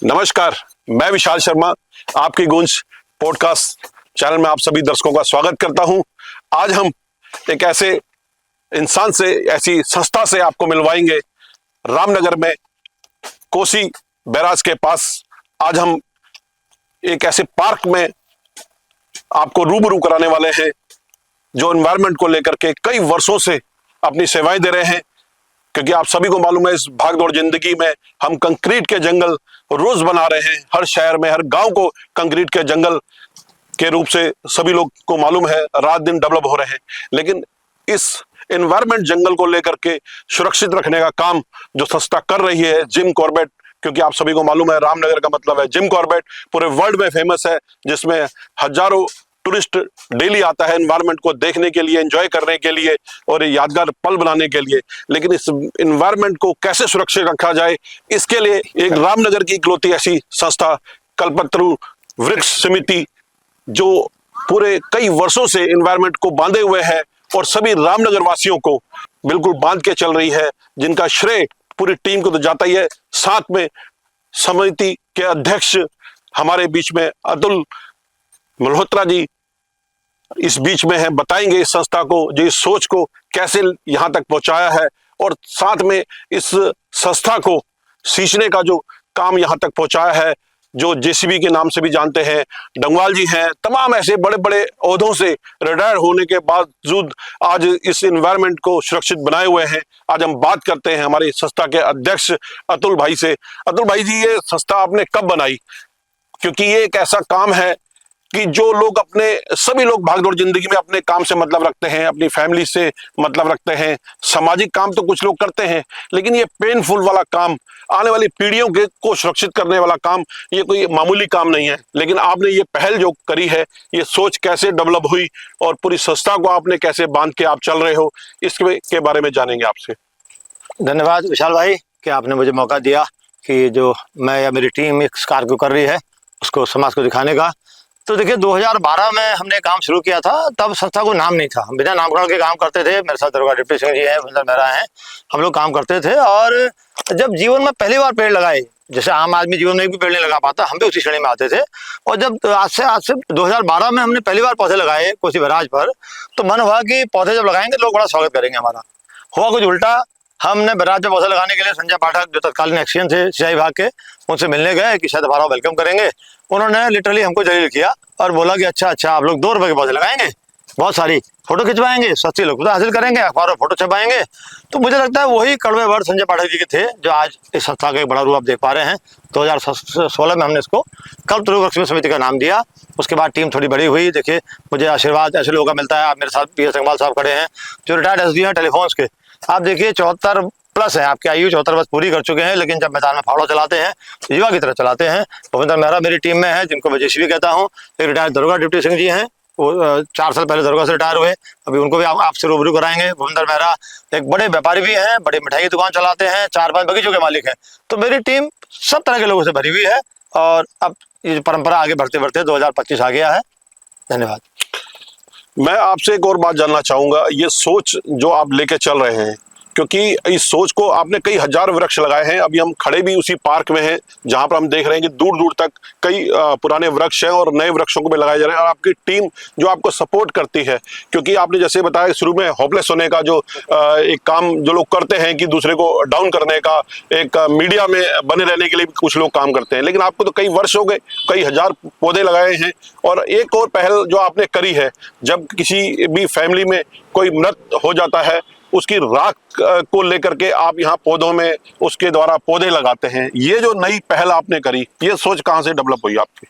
नमस्कार, मैं विशाल शर्मा आपकी गूंज पॉडकास्ट चैनल में आप सभी दर्शकों का स्वागत करता हूं। आज हम एक ऐसे इंसान से, ऐसी संस्था से आपको मिलवाएंगे रामनगर में कोसी बैराज के पास। आज हम एक ऐसे पार्क में आपको रूबरू कराने वाले हैं जो एनवायरनमेंट को लेकर के कई वर्षों से अपनी सेवाएं दे रहे हैं, क्योंकि आप सभी को मालूम है इस भागदौड़ जिंदगी में हम कंक्रीट के जंगल रोज बना रहे हैं। हर शहर में, हर गांव को कंक्रीट के जंगल के रूप से सभी लोग को मालूम है रात दिन डेवलप हो रहे हैं। लेकिन इस एनवायरनमेंट जंगल को लेकर के सुरक्षित रखने का काम जो संस्था कर रही है जिम कॉर्बेट, क्योंकि आप सभी को मालूम है रामनगर का मतलब है जिम कॉर्बेट, पूरे वर्ल्ड में फेमस है, जिसमें हजारों टूरिस्ट डेली आता है एनवायरनमेंट को देखने के लिए, एंजॉय करने के लिए और यादगार पल बनाने के लिए। लेकिन इस एनवायरनमेंट को कैसे सुरक्षित रखा जाए, इसके लिए एक रामनगर की इकलौती ऐसी संस्था कल्पतरु वृक्ष समिति, जो पूरे कई वर्षों से एनवायरनमेंट को बांधे हुए है और सभी रामनगर वासियों को बिल्कुल बांध के चल रही है, जिनका श्रेय पूरी टीम को तो जाता ही है। साथ में समिति के अध्यक्ष हमारे बीच में अतुल मल्होत्रा जी इस बीच में है, बताएंगे इस संस्था को, जो इस सोच को कैसे यहां तक पहुंचाया है और साथ में इस संस्था को सींचने का जो काम यहां तक पहुंचाया है, जो जेसीबी के नाम से भी जानते हैं। डंगवाल जी हैं, तमाम ऐसे बड़े बड़े ओहदों से रिटायर होने के बावजूद आज इस एनवायरनमेंट को सुरक्षित बनाए हुए हैं। आज हम बात करते हैं हमारी संस्था के अध्यक्ष अतुल भाई से। अतुल भाई जी, ये संस्था आपने कब बनाई? क्योंकि ये एक ऐसा काम है कि जो लोग सभी लोग भागदौड़ जिंदगी में अपने काम से मतलब रखते हैं, अपनी फैमिली से मतलब रखते हैं, सामाजिक काम तो कुछ लोग करते हैं, लेकिन ये पेनफुल वाला काम, आने वाली पीढ़ियों को सुरक्षित करने वाला काम, ये कोई मामूली काम नहीं है। लेकिन आपने ये पहल जो करी है, ये सोच कैसे डेवलप हुई और पूरी संस्था को आपने कैसे बांध के आप चल रहे हो, इसके बारे में जानेंगे आपसे। धन्यवाद विशाल भाई कि आपने मुझे मौका दिया कि जो मैं या मेरी टीम इस कार्य को कर रही है उसको समाज को दिखाने का। तो देखिए, 2012 में हमने काम शुरू किया था। तब संस्था को नाम नहीं था, हम बिना नामकरण के काम करते थे। मेरे साथ दरोगा डिप्टी सिंह जी हैं, भूपेंद्र मेहरा हैं, हम लोग काम करते थे। और जब जीवन में पहली बार पेड़ लगाए, जैसे आम आदमी जीवन में भी पेड़ नहीं लगा पाता, हम भी उसी श्रेणी में आते थे। और जब आज से 2012 में हमने पहली बार पौधे लगाए कोसी बैराज पर, तो मन हुआ कि पौधे जब लगाएंगे लोग बड़ा स्वागत करेंगे हमारा। हुआ कुछ उल्टा। हमने बैराज में पौधे लगाने के लिए संजय पाठक, जो तत्कालीन एक्सीएन थे सिंचाई विभाग के, उनसे मिलने गए कि शायद हमारा वेलकम करेंगे। उन्होंने लिटरली हमको जलील किया और बोला कि अच्छा आप लोग 2 रुपए के पौधे लगाएंगे, बहुत सारी फोटो खिंचवाएंगे, सस्ती लोग हासिल करेंगे, अखबार में फोटो छपाएंगे। तो मुझे लगता है वही कड़वे वर्ड संजय पाठक जी के थे जो आज इस संस्था का एक बड़ा रूप आप देख पा रहे हैं। 2016 में हमने इसको कल्पतरु वृक्ष समिति का नाम दिया। उसके बाद टीम थोड़ी बड़ी हुई। देखिए, मुझे आशीर्वाद ऐसे लोगों का मिलता है। आप मेरे साथ पीएस रंगवाल साहब खड़े हैं, जो रिटायर्ड एसडी हैं टेलीफोन्स के। आप देखिए 74 प्लस है, आपकी आयु 74 वर्ष पूरी कर चुके हैं, लेकिन जब मैदान में फावड़ा चलाते हैं तो युवा की तरह चलाते हैं। भूपेंद्र मेहरा मेरी टीम में है, जिनको मैं जेसीबी कहता हूँ। एक रिटायर्ड दरोगा डिप्टी सिंह जी हैं, वो 4 साल पहले दरोगा से रिटायर हुए, अभी उनको भी आपसे रूबरू कराएंगे। भूपेंद्र मेहरा एक बड़े व्यापारी भी हैं, बड़ी मिठाई की दुकान चलाते हैं, 4-5 बगीचों के मालिक हैं। तो मेरी टीम सब तरह के लोगों से भरी हुई है और अब ये परंपरा आगे बढ़ते बढ़ते 2025 आ गया है। धन्यवाद। मैं आपसे एक और बात जानना चाहूंगा, ये सोच जो आप लेके चल रहे हैं, क्योंकि इस सोच को आपने कई हजार वृक्ष लगाए हैं। अभी हम खड़े भी उसी पार्क में हैं जहां पर हम देख रहे हैं कि दूर दूर तक कई पुराने वृक्ष हैं और नए वृक्षों को भी लगाए जा रहे हैं। और आपकी टीम जो आपको सपोर्ट करती है, क्योंकि आपने जैसे बताया शुरू में होपलेस होने का जो एक काम जो लोग करते हैं कि दूसरे को डाउन करने का, एक मीडिया में बने रहने के लिए भी कुछ लोग काम करते हैं, लेकिन आपको तो कई वर्ष हो गए, कई हजार पौधे लगाए हैं। और एक और पहल जो आपने करी है, जब किसी भी फैमिली में कोई मृत हो जाता है, उसकी राख को लेकर के आप यहाँ पौधों में उसके द्वारा पौधे लगाते हैं। ये जो नई पहल आपने करी, ये सोच कहाँ से डेवलप हुई आपकी?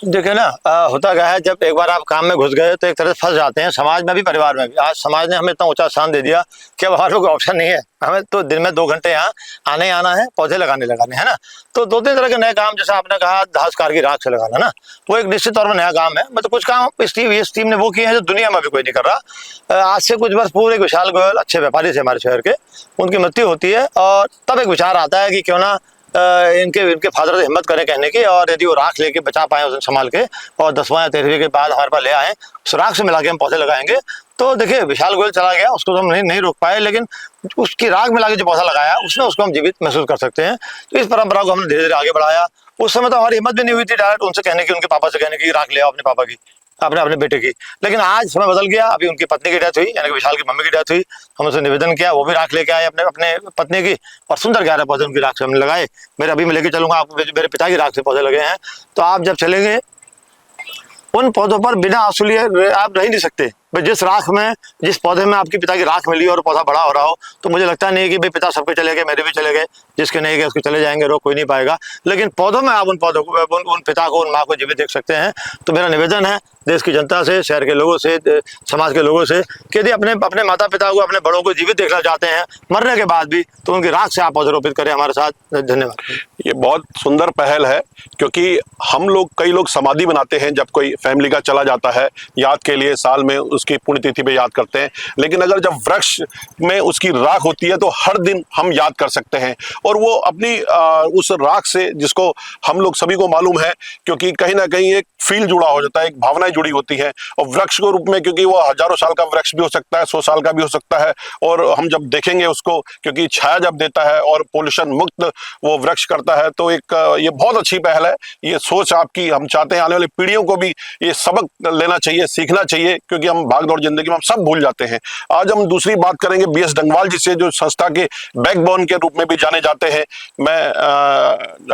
देखिए ना, होता क्या है, जब एक बार आप काम में घुस गए तो एक तरह से फंस जाते हैं, समाज में भी परिवार में भी। आज समाज ने हमें इतना ऊंचा स्थान दे दिया कि अब हमारे कोई ऑप्शन नहीं है, हमें तो दिन में 2 घंटे यहाँ आना है, पौधे लगाने है ना। तो 2-3 तरह के नए काम, जैसे आपने कहा घास कार की राख से लगाना ना, वो एक निश्चित तौर पर नया काम है। मतलब कुछ काम इस टीम ने वो किए हैं जो दुनिया में भी कोई नहीं कर रहा। आज से कुछ वर्ष पूर्व एक विशाल गोयल अच्छे व्यापारी थे हमारे शहर के, उनकी मृत्यु होती है और तब एक विचार आता है कि क्यों ना इनके फादर से हिम्मत करें कहने की, और यदि वो राख लेके बचा पाए उसे संभाल के, और 10वां या 13वीं के बाद हमारे पास ले आए, उस राख से मिला के हम पौधे लगाएंगे। तो देखिए विशाल गोयल चला गया, उसको तो हम नहीं रोक पाए, लेकिन उसकी राख मिला के जो पौधा लगाया उसमें उसको हम जीवित महसूस कर सकते हैं। तो इस परंपरा को हमने धीरे धीरे आगे बढ़ाया। उस समय तो हमारी हिम्मत भी नहीं हुई थी डायरेक्ट उनसे कहने की, उनके पापा से कहने की राख ले आओ अपने पापा की, अपने बेटे की। लेकिन आज समय बदल गया, अभी उनकी पत्नी की डेथ हुई, यानी कि विशाल की मम्मी की डेथ हुई, हम उनसे निवेदन किया, वो भी राख लेके आए अपने पत्नी की, और सुंदर 11 पौधे उनकी राख से हमने लगाए। अभी मैं लेके चलूंगा आपको, मेरे पिता की राख से पौधे लगे हैं। तो आप जब चलेंगे उन पौधों पर बिना आंसू लिए आप रह नहीं सकते। भाई जिस राख में, जिस पौधे में आपके पिता की राख मिली और पौधा बड़ा हो रहा हो, तो मुझे लगता नहीं कि भाई पिता सबके चले गए, मेरे भी चले गए, जिसके नहीं गए उसके चले जाएंगे, रोक कोई नहीं पाएगा। लेकिन पौधों में आप उन पौधों को, उन पिता को, उन माँ को जीवित देख सकते हैं। तो मेरा निवेदन है देश की जनता से, शहर के लोगों से, समाज के लोगों से, कि यदि अपने माता पिता को, अपने बड़ों को जीवित देखना चाहते हैं मरने के बाद भी, तो उनकी राख से आप पौधे रोपित करें हमारे साथ। धन्यवाद। ये बहुत सुंदर पहल है, क्योंकि कई लोग समाधि बनाते हैं जब कोई फैमिली का चला जाता है, याद के लिए साल में उसकी पुण्यतिथि पे याद करते हैं। लेकिन अगर जब वृक्ष में उसकी राख होती है तो हर दिन हम याद कर सकते हैं। और वो अपनी उस राख से, जिसको हम लोग सभी को मालूम है, क्योंकि कहीं ना कहीं एक फील जुड़ा हो जाता है, एक भावनाएं जुड़ी होती है। और वृक्ष के रूप में, क्योंकि वो हजारों साल का वृक्ष भी हो सकता है, 100 साल का भी हो सकता है। और हम जब देखेंगे उसको, क्योंकि छाया जब देता है और पोल्यूशन मुक्त वो वृक्ष करता है, तो एक ये बहुत अच्छी पहल है। ये सोच आपकी, हम चाहते हैं आने वाली पीढ़ियों को भी ये सबक लेना चाहिए, सीखना चाहिए, क्योंकि हम भागदौड़ जिंदगी में हम सब भूल जाते हैं। आज हम दूसरी बात करेंगे बीएस डंगवाल जी से, जो संस्था के बैकबोन के रूप में भी जाने जाते हैं। मैं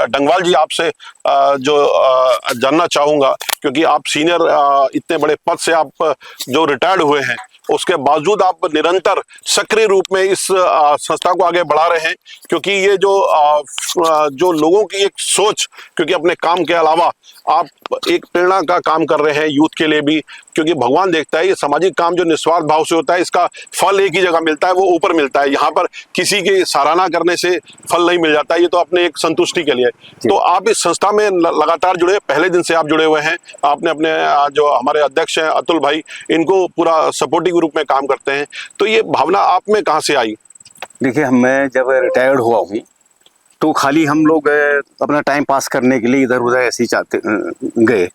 डंगवाल जी आपसे जानना चाहूंगा, क्योंकि आप सीनियर इतने बड़े पद से आप जो रिटायर्ड हुए हैं, उसके बावजूद आप निरंतर सक्रिय रूप में इस संस्था को आगे बढ़ा रहे हैं। क्योंकि ये जो लोगों की एक सोच, क्योंकि अपने काम के अलावा आप एक प्रेरणा का काम कर रहे हैं यूथ के लिए भी, क्योंकि भगवान देखता है ये सामाजिक काम जो निस्वार्थ भाव से होता है, इसका फल एक ही जगह मिलता है, वो ऊपर मिलता है। यहाँ पर किसी की सराहना करने से फल नहीं मिल जाता, ये तो अपने एक संतुष्टि के लिए। तो आप इस संस्था में लगातार जुड़े, पहले दिन से आप जुड़े हुए हैं। आपने अपने जो हमारे अध्यक्ष हैं अतुल भाई, इनको पूरा सपोर्टिव रूप में काम करते हैं। तो ये भावना आप में कहाँ से आई? देखिए, मैं जब रिटायर्ड हुआ हूँ तो खाली हम लोग अपना टाइम पास करने के लिए इधर उधर ऐसे ही चाहते गए।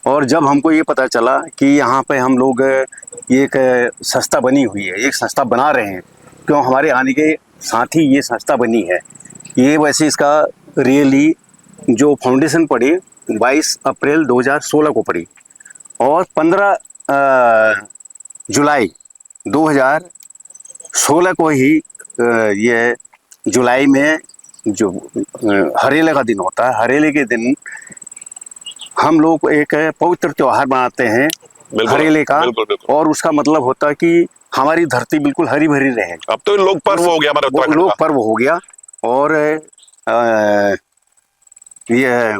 और जब हमको ये पता चला कि यहाँ पे हम लोग एक संस्था बनी हुई है, एक संस्था बना रहे हैं, क्यों हमारे आने के साथ ही ये संस्था बनी है। ये वैसे इसका रियली जो फाउंडेशन पड़ी 22 अप्रैल 2016 को पड़ी, और 15 जुलाई 2016 को ही ये जुलाई में जो हरेले का दिन होता है, हरेले के दिन हम लोग एक पवित्र त्योहार मनाते हैं हरेले का। बिल्कुल। और उसका मतलब होता है कि हमारी धरती बिल्कुल हरी भरी रहे। अब तो लोक पर्व हो गया, हमारा लोक पर्व हो गया। और ये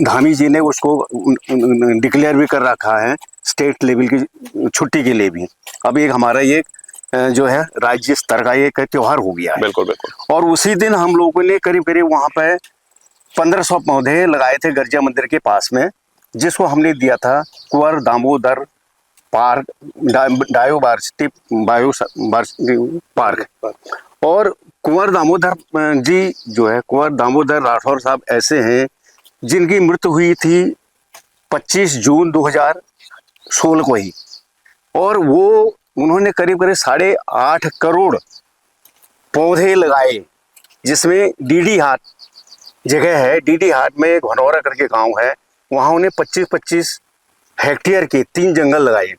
धामी जी ने उसको डिक्लेयर भी कर रखा है स्टेट लेवल की छुट्टी के लिए भी। अब एक हमारा ये जो है राज्य स्तर का एक त्योहार हो गया है। बिल्कुल। और उसी दिन हम लोगों ने करीब वहाँ पे 1500 पौधे लगाए थे गर्जिया मंदिर के पास में, जिसको हमने दिया था कुंवर दामोदर पार्क, बायोडायवर्सिटी पार्क। और कुंवर दामोदर जी जो है, कुंवर दामोदर राठौर साहब ऐसे हैं जिनकी मृत्यु हुई थी 25 जून 2016 को ही। और वो उन्होंने करीब 8.5 करोड़ पौधे लगाए, जिसमें डीडी हाट जगह है, डीडी हाट में एक भनौरा करके गांव है, वहाँ उन्हें 25-25 हेक्टेयर के 3 जंगल लगाए।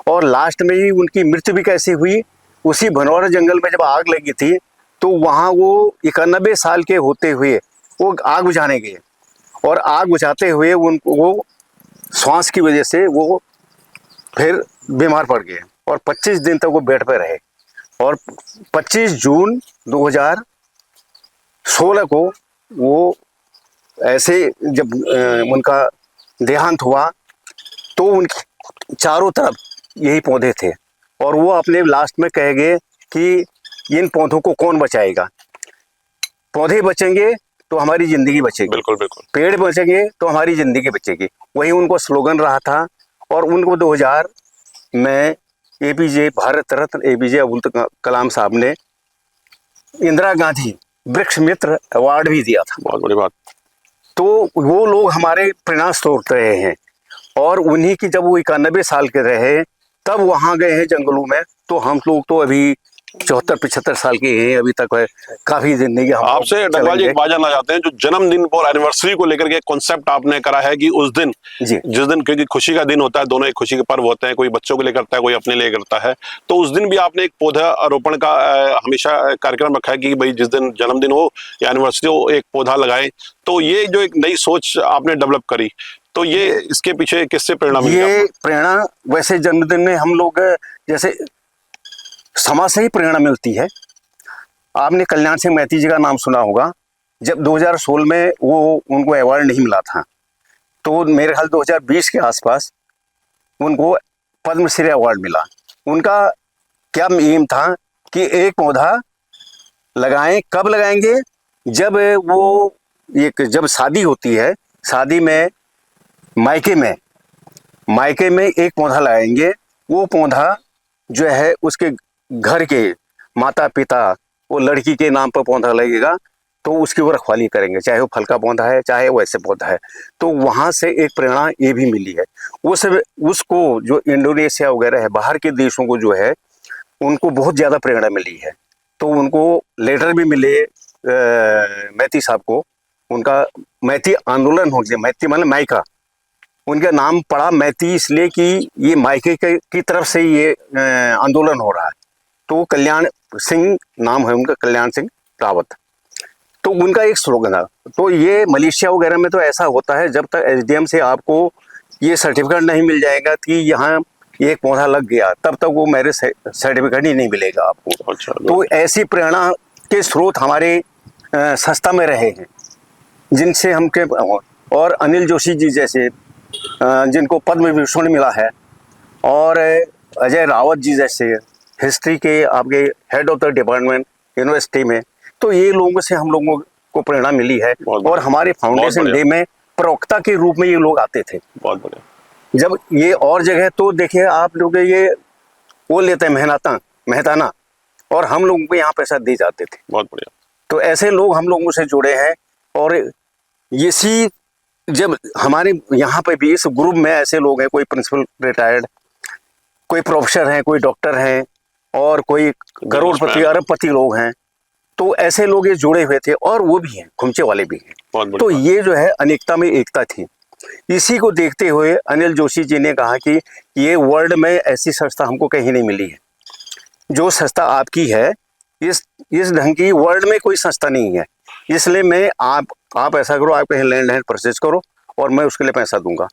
और लास्ट में ही उनकी मृत्यु भी कैसे हुई, उसी भनौरा जंगल में जब आग लगी थी तो वहाँ वो 91 साल के होते हुए वो आग बुझाने गए, और आग बुझाते हुए उनको वो श्वास की वजह से वो फिर बीमार पड़ गए और 25 दिन तक वो बेड पे रहे। और 25 जून 2016 को वो ऐसे जब उनका देहांत हुआ तो उनके चारों तरफ यही पौधे थे, और वो अपने लास्ट में कह गए कि इन पौधों को कौन बचाएगा, पौधे बचेंगे तो हमारी जिंदगी बचेगी, बिल्कुल बिल्कुल, पेड़ बचेंगे तो हमारी जिंदगी बचेगी। वही उनको स्लोगन रहा था। और उनको 2000 में एपीजे भारत रत्न एपीजे अब्दुल कलाम साहब ने इंदिरा गांधी वृक्ष मित्र अवार्ड भी दिया था। बहुत बड़ी बात। तो वो लोग हमारे प्रेरणा स्रोत रहे हैं, और उन्हीं की जब वो 91 साल के रहे तब वहाँ गए हैं जंगलों में। तो हम लोग तो अभी 74-75 साल के हैं, अभी तक है काफी जिंदगी हम आपसे डगवाल जी एक बात जानना चाहते हैं, जो जन्मदिन और एनिवर्सरी को लेकर के कॉन्सेप्ट आपने करा है कि उस दिन जी जिस दिन, क्योंकि खुशी का दिन होता है, दोनों एक खुशी के पर्व होते हैं, कोई बच्चों के लिए करता है, कोई अपने लिए करता है, तो उस दिन भी आपने एक पौधा आरोपण का हमेशा कार्यक्रम रखा है कि भाई जिस दिन जन्मदिन हो या एनिवर्सरी हो एक पौधा लगाएं। तो ये जो एक नई सोच आपने डेवलप करी, तो ये इसके पीछे किससे प्रेरणा मिली? ये प्रेरणा वैसे जन्मदिन में हम लोग जैसे समाज से ही प्रेरणा मिलती है। आपने कल्याण सिंह मैती जी का नाम सुना होगा। जब 2016 में वो उनको अवार्ड नहीं मिला था, तो मेरे ख्याल 2020 के आसपास उनको पद्मश्री अवार्ड मिला। उनका क्या एम था कि एक पौधा लगाएं। कब लगाएंगे? जब वो जब शादी होती है, शादी में मायके में एक पौधा लगाएंगे। वो पौधा जो है उसके घर के माता पिता वो लड़की के नाम पर पौधा लगेगा, तो उसकी वो रखवाली करेंगे, चाहे वो फल का पौधा है चाहे वो ऐसे पौधा है। तो वहाँ से एक प्रेरणा ये भी मिली है। उसको जो इंडोनेशिया वगैरह है, बाहर के देशों को जो है उनको बहुत ज़्यादा प्रेरणा मिली है। तो उनको लेटर भी मिले मैती साहब को। उनका मैती आंदोलन हो गया, मैती मतलब माइका, उनका नाम पड़ा मैती इसलिए कि ये मायके की तरफ से ये आंदोलन हो रहा है। तो कल्याण सिंह नाम है उनका, कल्याण सिंह रावत। तो उनका एक स्लोगन था। तो ये मलेशिया वगैरह में तो ऐसा होता है, जब तक एसडीएम से आपको ये सर्टिफिकेट नहीं मिल जाएगा कि यहाँ एक पौधा लग गया, तब तक वो मेरे सर्टिफिकेट ही नहीं मिलेगा आपको। अच्छा, तो ऐसी प्रेरणा के स्रोत हमारे संस्था में रहे हैं, जिनसे हमके और अनिल जोशी जी जैसे जिनको पद्म विभूषण मिला है, और अजय रावत जी जैसे हिस्ट्री के आपके head of the department university में। तो ये लोगों से हम लोगों को प्रेरणा मिली है। और हमारे फाउंडेशन डे में प्रवक्ता के रूप में ये लोग आते थे। बहुत बढ़िया। जब ये और जगह तो देखिए आप लोग ये वो लेते हैं मेहताना, और हम लोगों को यहाँ पैसा दे जाते थे। बहुत बढ़िया। तो ऐसे लोग हम लोगों से जुड़े हैं। और इसी जब हमारे यहाँ पे भी इस ग्रुप में ऐसे लोग हैं, कोई प्रिंसिपल रिटायर्ड, कोई प्रोफेसर हैं, कोई डॉक्टर हैं, और कोई करोड़पति अरबपति लोग हैं। तो ऐसे लोग ये जुड़े हुए थे, और वो भी हैं, खुमचे वाले भी हैं। तो ये जो है अनेकता में एकता थी। इसी को देखते हुए अनिल जोशी जी ने कहा कि ये वर्ल्ड में ऐसी संस्था हमको कहीं नहीं मिली है, जो संस्था आपकी है। इस ढंग की वर्ल्ड में कोई संस्था नहीं है। इसलिए मैं आप ऐसा करो, आप कहीं लैंड परचेज करो और मैं उसके लिए पैसा दूंगा।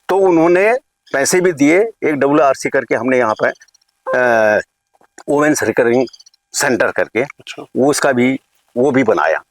तो उन्होंने पैसे भी दिए। एक WRC करके हमने यहाँ पे वुमेन्स रिकरिंग सेंटर करके, अच्छा, वो उसका भी वो भी बनाया।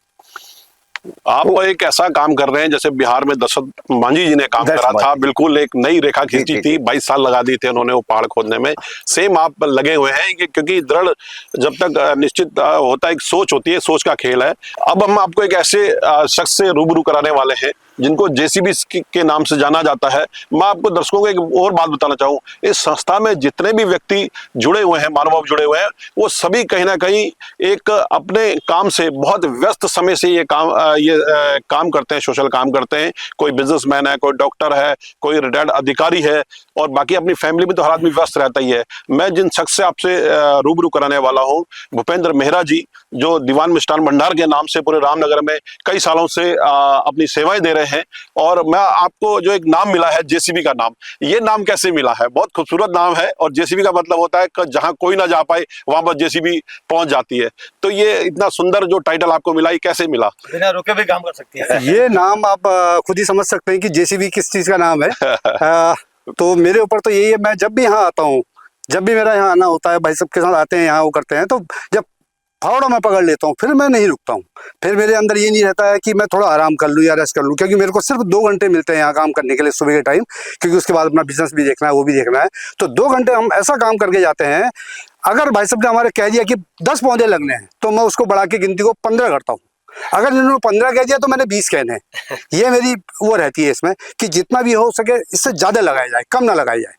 आप एक ऐसा काम कर रहे हैं जैसे बिहार में दशरथ मांझी जी ने काम करा था, बिल्कुल एक नई रेखा खींची थी, 22 साल लगा दी थे उन्होंने वो पहाड़ खोदने में। सेम आप लगे हुए हैं, क्योंकि दृढ़ जब तक निश्चित होता है, एक सोच होती है, सोच का खेल है। अब हम आपको एक ऐसे शख्स से रूबरू कराने वाले हैं जिनको जेसीबी के नाम से जाना जाता है। मैं आपको दर्शकों को एक और बात बताना चाहूँ, इस संस्था में जितने भी व्यक्ति जुड़े हुए हैं, मानव भाव जुड़े हुए हैं, वो सभी कहीं ना कहीं एक अपने काम से बहुत व्यस्त समय से ये काम करते हैं, सोशल काम करते हैं। कोई बिजनेसमैन है, कोई डॉक्टर है, कोई रिटायर्ड अधिकारी है, और बाकी अपनी फैमिली में तो हर आदमी व्यस्त रहता ही है। मैं जिन शख्स से आपसे रूबरू कराने वाला हूँ, भूपेंद्र मेहरा जी, जो दीवान मिष्ठान भंडार के नाम से पूरे रामनगर में कई सालों से अपनी सेवाएं दे रहे हैं। और मैं आपको जो एक नाम मिला है, जेसीबी का नाम, ये नाम कैसे मिला है? बहुत खूबसूरत नाम है, और जेसीबी का मतलब होता है कि जहां कोई ना जा पाए वहां पर जेसीबी पहुंच जाती है। तो ये इतना सुंदर जो टाइटल आपको मिला, ये कैसे मिला? बिना रुके भी काम कर सकती है। ये नाम आप खुद ही समझ सकते हैं कि जेसीबी किस चीज का नाम है। तो मेरे ऊपर तो यही है, मैं जब भी यहाँ आता हूँ, जब भी मेरा यहाँ आना होता है, भाई सबके साथ आते हैं यहाँ, वो करते हैं, तो जब फावड़ा मैं पकड़ लेता हूँ, फिर मैं नहीं रुकता हूँ। फिर मेरे अंदर ये नहीं रहता है कि मैं थोड़ा आराम कर लूँ या रेस्ट कर लूँ, क्योंकि मेरे को सिर्फ 2 घंटे मिलते हैं यहाँ काम करने के लिए सुबह के टाइम, क्योंकि उसके बाद अपना बिजनेस भी देखना है, वो भी देखना है। तो 2 घंटे हम ऐसा काम करके जाते हैं। अगर भाई साहब ने हमारे कह दिया कि 10 पौधे लगने हैं, तो मैं उसको बढ़ा के गिनती को 15 करता हूँ। अगर इन्होंने 15 कह दिया तो मैंने 20 कहने हैं। ये मेरी वो रहती है इसमें कि जितना भी हो सके इससे ज्यादा लगाया जाए, कम ना लगाया जाए।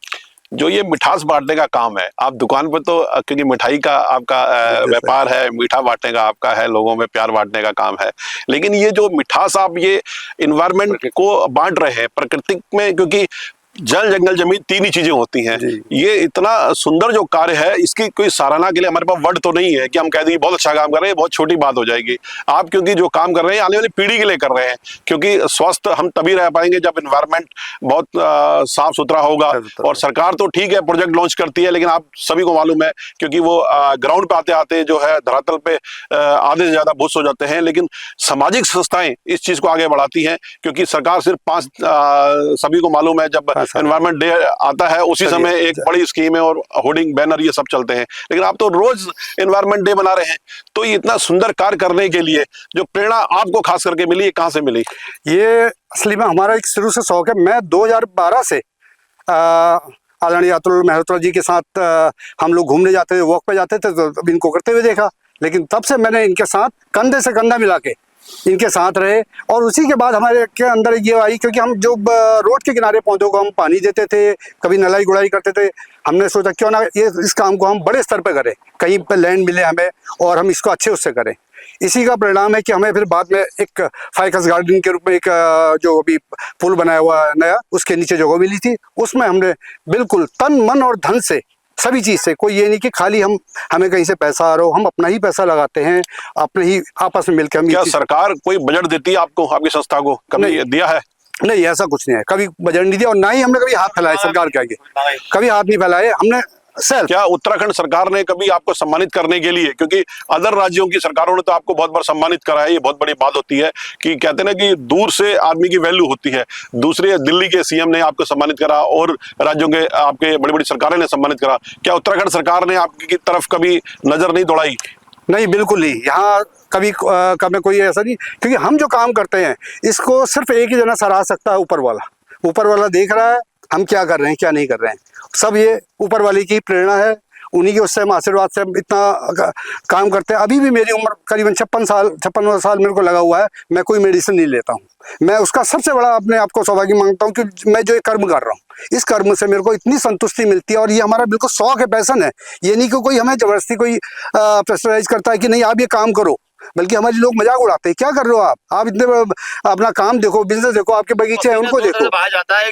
जो ये मिठास बांटने का काम है, आप दुकान पर तो क्योंकि मिठाई का आपका व्यापार है, मीठा बांटने का आपका है, लोगों में प्यार बांटने का काम है, लेकिन ये जो मिठास आप ये इन्वायरमेंट को बांट रहे हैं प्रकृति में, क्योंकि जल जंगल जमीन 3 ही चीजें होती हैं। ये इतना सुंदर जो कार्य है, इसकी कोई सराहना के लिए हमारे पास वर्ड तो नहीं है कि हम कह दें बहुत अच्छा काम कर रहे हैं, बहुत छोटी बात हो जाएगी। आप क्योंकि जो काम कर रहे हैं आने वाली पीढ़ी के लिए कर रहे हैं, क्योंकि स्वस्थ हम तभी रह पाएंगे जब इन्वायरमेंट बहुत साफ सुथरा होगा। और सरकार तो ठीक है प्रोजेक्ट लॉन्च करती है, लेकिन आप सभी को मालूम है, क्योंकि वो ग्राउंड पे आते आते जो है धरातल पे आधे से ज्यादा भूस हो जाते हैं। लेकिन सामाजिक संस्थाएं इस चीज को आगे बढ़ाती हैं, क्योंकि सरकार सिर्फ 5 सभी को मालूम है, जब एनवायरमेंट डे आता है उसी समय एक बड़ी स्कीम है और होर्डिंग बैनर ये सब चलते हैं, लेकिन आप तो रोज एनवायरनमेंट डे बना रहे हैं। तो ये इतना सुंदर कार्य करने के लिए जो प्रेरणा आपको खास करके मिली, ये कहाँ से मिली? ये असली में हमारा एक शुरू से शौक है। मैं 2012 से आदरणीय अतुल मेहरोत्रा जी के साथ हम लोग घूमने जाते थे, वॉक पे जाते थे, तो इनको करते हुए देखा। लेकिन तब से मैंने इनके साथ कंधे से कंधा मिला के इनके साथ रहे, और उसी के बाद हमारे के अंदर ये आई, क्योंकि हम जो रोड के किनारे पौधों को हम पानी देते थे, कभी नलाई गुड़ाई करते थे, हमने सोचा क्यों ना ये इस काम को हम बड़े स्तर पे करें, कहीं पे लैंड मिले हमें और हम इसको अच्छे उससे करें। इसी का परिणाम है कि हमें फिर बाद में एक फाइकस गार्डन के रूप में एक जो अभी पुल बनाया हुआ नया, उसके नीचे जगह मिली थी, उसमें हमने बिल्कुल तन मन और धन से सभी चीज से, कोई ये नहीं कि खाली हमें कहीं से पैसा आ रहा हो, हम अपना ही पैसा लगाते हैं, अपने ही आपस में मिलकर हम। क्या सरकार कोई बजट देती है आपको, आपकी संस्था को कभी दिया है? नहीं, ऐसा कुछ नहीं है, कभी बजट नहीं दिया, और ना ही हमने कभी हाथ फैलाए सरकार के आगे, कभी हाथ नहीं फैलाए हमने। सर, क्या उत्तराखंड सरकार ने कभी आपको सम्मानित करने के लिए, क्योंकि अदर राज्यों की सरकारों ने तो आपको बहुत बार सम्मानित करा है, ये बहुत बड़ी बात होती है कि कहते हैं ना कि दूर से आदमी की वैल्यू होती है। दूसरे दिल्ली के सीएम ने आपको सम्मानित करा और राज्यों के आपके बड़ी बड़ी सरकारें ने सम्मानित करा, क्या उत्तराखंड सरकार ने आपकी तरफ कभी नजर नहीं दौड़ाई? नहीं, बिल्कुल नहीं। यहाँ कभी कभी कोई ऐसा नहीं, क्योंकि हम जो काम करते हैं इसको सिर्फ एक ही जना सराह सकता है, ऊपर वाला। ऊपर वाला देख रहा है हम क्या कर रहे हैं, क्या नहीं कर रहे हैं, सब ये ऊपर वाले की प्रेरणा है, उन्हीं के उससे हम आशीर्वाद से हम इतना काम करते हैं। अभी भी मेरी उम्र करीबन 56 साल मेरे को लगा हुआ है, मैं कोई मेडिसिन नहीं लेता हूँ। मैं उसका सबसे बड़ा अपने आप को सौभाग्य मांगता हूँ कि मैं जो ये कर्म कर रहा हूँ, इस कर्म से मेरे को इतनी संतुष्टि मिलती है, और ये हमारा बिल्कुल शौक है, पैशन है। ये नहीं कि कोई हमें जबरदस्ती कोई प्रेशराइज करता है कि नहीं आप ये काम करो, बल्कि हमारे लोग मजाक उड़ाते हैं, क्या कर रहे हो आप इतने अपना काम देखो, बिजनेस देखो, आपके बगीचे हैं उनको देखो। जाता है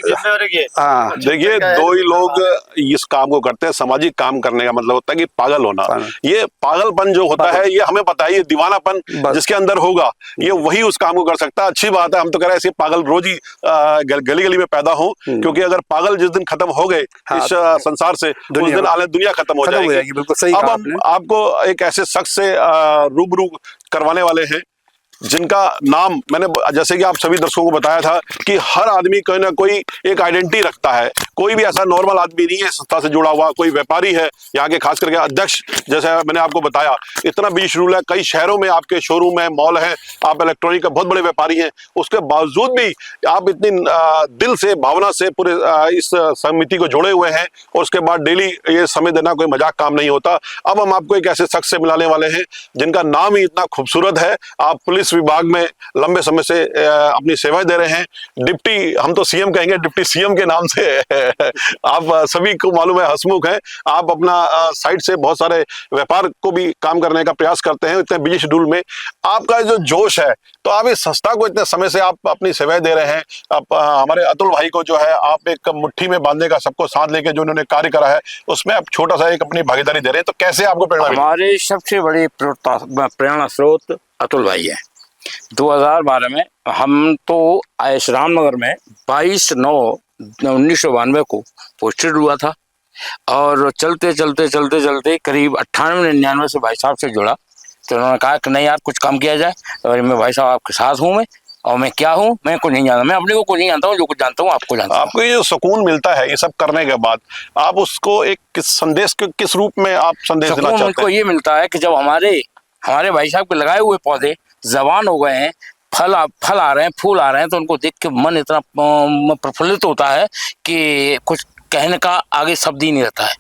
हाँ, देखिए, 2 ही लोग इस काम को करते हैं। सामाजिक काम करने का मतलब होता है कि पागल होना। ये पागलपन जो होता है, ये हमें पता है, ये दीवानापन जिसके अंदर होगा ये वही उस काम को कर सकता है। अच्छी बात है, हम तो कह रहे हैं ऐसे पागल रोज ही गली गली में पैदा हो, क्योंकि अगर पागल जिस दिन खत्म हो गए इस संसार से, उस दिन दुनिया खत्म हो जाएगी। बिल्कुल सही। अब हम आपको एक ऐसे शख्स से रूबरू करवाने वाले हैं जिनका नाम मैंने, जैसे कि आप सभी दर्शकों को बताया था कि हर आदमी कोई ना कोई एक आइडेंटिटी रखता है, कोई भी ऐसा नॉर्मल आदमी नहीं है संस्था से जुड़ा हुआ, कोई व्यापारी है यहाँ के, खास करके अध्यक्ष, जैसे मैंने आपको बताया इतना बिजी शेड्यूल है, कई शहरों में आपके शोरूम है, मॉल है, आप इलेक्ट्रॉनिक के बहुत बड़े व्यापारी हैं, उसके बावजूद भी आप इतनी दिल से, भावना से पूरे इस समिति को जुड़े हुए हैं, और उसके बाद डेली ये समय देना कोई मजाक काम नहीं होता। अब हम आपको एक ऐसे शख्स से मिलाने वाले हैं जिनका नाम ही इतना खूबसूरत है। आप पुलिस विभाग में लंबे समय से अपनी सेवाएं दे रहे हैं, डिप्टी, हम तो सीएम कहेंगे, डिप्टी सीएम के नाम से आप सभी को मालूम है, हंसमुख हैं आप, अपना साइड से बहुत सारे व्यापार को भी काम करने का प्रयास करते हैं इतने बिजी शेड्यूल में। आपका जो जोश है, तो आप इस संस्था को इतने समय से आप अपनी सेवाएं दे रहे हैं। आप हमारे अतुल भाई को जो है आप एक मुट्ठी में बांधने का, सबको साथ लेके जो उन्होंने कार्य करा है उसमें आप छोटा सा एक अपनी भागीदारी दे रहे हैं, तो कैसे आपको प्रेरणा मिली? हमारे सबसे बड़ी प्रेरणा स्रोत अतुल भाई है। 2012 में हम तो आयुष रामनगर में 22/9/1992 को पोस्टेड हुआ था, और चलते चलते चलते चलते करीब 98-99 से भाई साहब से जुड़ा। तो उन्होंने कहा कि नहीं यार कुछ काम किया जाए, और मैं भाई साहब आपके साथ हूँ, मैं और मैं क्या हूँ, मैं कुछ नहीं जानता, मैं अपने को कुछ नहीं जानता हूँ, जो कुछ जानता हूँ आपको जानता हूँ। आपको ये जो सुकून मिलता है ये सब करने के बाद, आप उसको एक संदेश के किस रूप में आप संदेश देना चाहते हैं? उनको ये मिलता है कि जब हमारे भाई साहब के लगाए हुए पौधे जवान हो गए हैं, फल आ रहे हैं, फूल आ रहे हैं, तो उनको देख के मन इतना प्रफुल्लित होता है कि कुछ कहने का आगे शब्द ही नहीं रहता है,